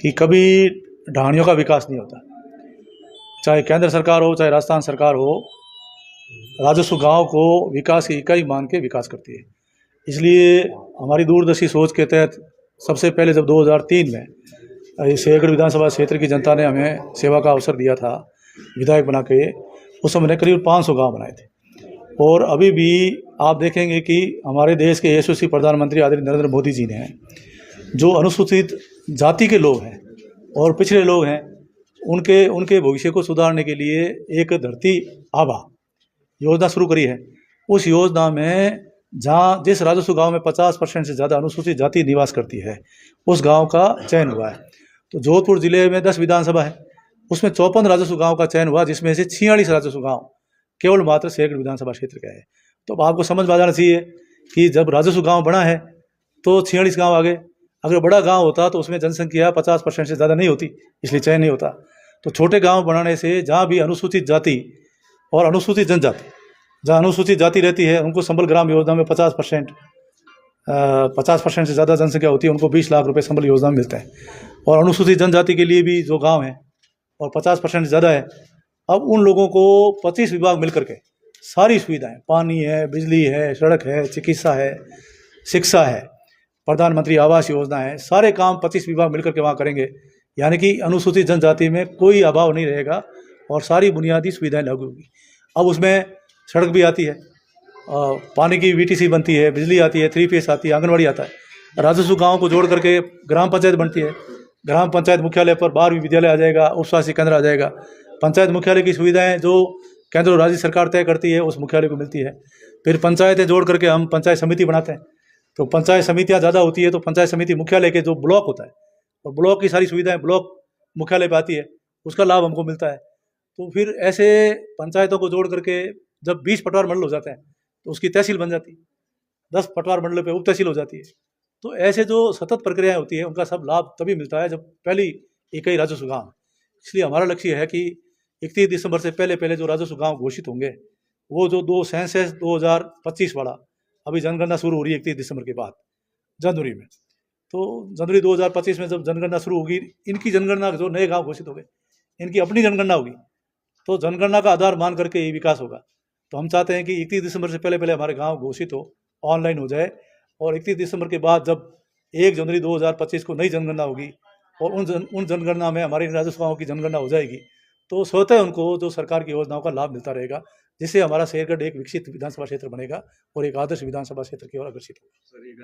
कि कभी ढाणियों का विकास नहीं होता, चाहे केंद्र सरकार हो चाहे राजस्थान सरकार हो, राजस्व गांव को विकास की इकाई मान के विकास करती है। इसलिए हमारी दूरदर्शी सोच के तहत सबसे पहले जब 2003 में शेरगढ़ विधानसभा क्षेत्र की जनता ने हमें सेवा का अवसर दिया था विधायक बना के, उस समय ने करीब 500 गांव बनाए थे। और अभी भी आप देखेंगे कि हमारे देश के यशस्वी प्रधानमंत्री आदरणीय नरेंद्र मोदी जी ने जो अनुसूचित जाति के लोग हैं और पिछड़े लोग हैं उनके भविष्य को सुधारने के लिए एक धरती आभा योजना शुरू करी है। उस योजना में जहाँ जिस राजस्व गांव में 50% से ज़्यादा अनुसूचित जाति निवास करती है उस गांव का चयन हुआ है। तो जोधपुर जिले में 10 विधानसभा है, उसमें 54 राजस्व गांव का चयन हुआ, जिसमें से 46 राजस्व गांव केवल मात्र शेरगढ़ विधानसभा क्षेत्र का है। तो अब आपको समझ में आ जाना चाहिए कि जब राजस्व गांव बड़ा है तो 46 गांव आ गए। अगर बड़ा गांव होता तो उसमें जनसंख्या 50% से ज़्यादा नहीं होती, इसलिए चयन नहीं होता। तो छोटे गांव बनाने से जहाँ भी अनुसूचित जाति और अनुसूचित जनजाति, जहाँ अनुसूचित जाति रहती है उनको संबल ग्राम योजना में 50% से ज़्यादा जनसंख्या होती है, उनको 20 लाख रुपए संबल योजना में मिलता है। और अनुसूचित जनजाति के लिए भी जो गांव है और 50% से ज़्यादा है, अब उन लोगों को 25 विभाग मिलकर के सारी सुविधाएं, पानी है, बिजली है, सड़क है, चिकित्सा है, शिक्षा है, प्रधानमंत्री आवास योजना है, सारे काम 25 विभाग मिलकर के वहाँ करेंगे। यानी कि अनुसूचित जनजाति में कोई अभाव नहीं रहेगा और सारी बुनियादी सुविधाएं लागू होगी। अब उसमें सड़क भी आती है, पानी की VTC बनती है, बिजली आती है, 3 फेस आती है, आंगनबाड़ी आता है। राजस्व गाँव को जोड़ करके ग्राम पंचायत बनती है। ग्राम पंचायत मुख्यालय पर 12वीं विद्यालय आ जाएगा, उप स्वास्थ्य केंद्र आ जाएगा। पंचायत मुख्यालय की सुविधाएं जो केंद्र और राज्य सरकार तय करती है उस मुख्यालय को मिलती है। फिर पंचायतें जोड़ करके हम पंचायत समिति बनाते हैं। तो पंचायत समितियां ज़्यादा होती है तो पंचायत समिति मुख्यालय के जो ब्लॉक होता है और ब्लॉक की सारी सुविधाएं ब्लॉक मुख्यालय पर आती है, उसका लाभ हमको मिलता है। तो फिर ऐसे पंचायतों को जोड़ करके जब 20 पटवार मंडल हो जाते हैं तो उसकी तहसील बन जाती है, 10 पटवार मंडल पे उप तहसील हो जाती है। तो ऐसे जो सतत प्रक्रियाएं होती है उनका सब लाभ तभी मिलता है जब पहली इकाई राजस्व गाँव। इसलिए हमारा लक्ष्य है कि 31 दिसंबर से पहले जो राजस्व गाँव घोषित होंगे, वो जो सेंसस 2025 वाला अभी जनगणना शुरू हो रही है 31 दिसंबर के बाद जनवरी में, तो जनवरी 2025 में जब जनगणना शुरू होगी, इनकी जनगणना जो नए गांव घोषित हो गए इनकी अपनी जनगणना होगी, तो जनगणना का आधार मान करके ये विकास होगा। तो हम चाहते हैं कि 31 दिसंबर से पहले हमारे गांव घोषित हो, ऑनलाइन हो जाए, और 31 दिसंबर के बाद जब 1 जनवरी 2025 को नई जनगणना होगी और उन जनगणना में हमारे राजस्व गाँव की जनगणना हो जाएगी, तो स्वतः उनको जो सरकार की योजनाओं का लाभ मिलता रहेगा, जिससे हमारा शेरगढ़ एक विकसित विधानसभा क्षेत्र बनेगा और एक आदर्श विधानसभा क्षेत्र की ओर अग्रसित होगा।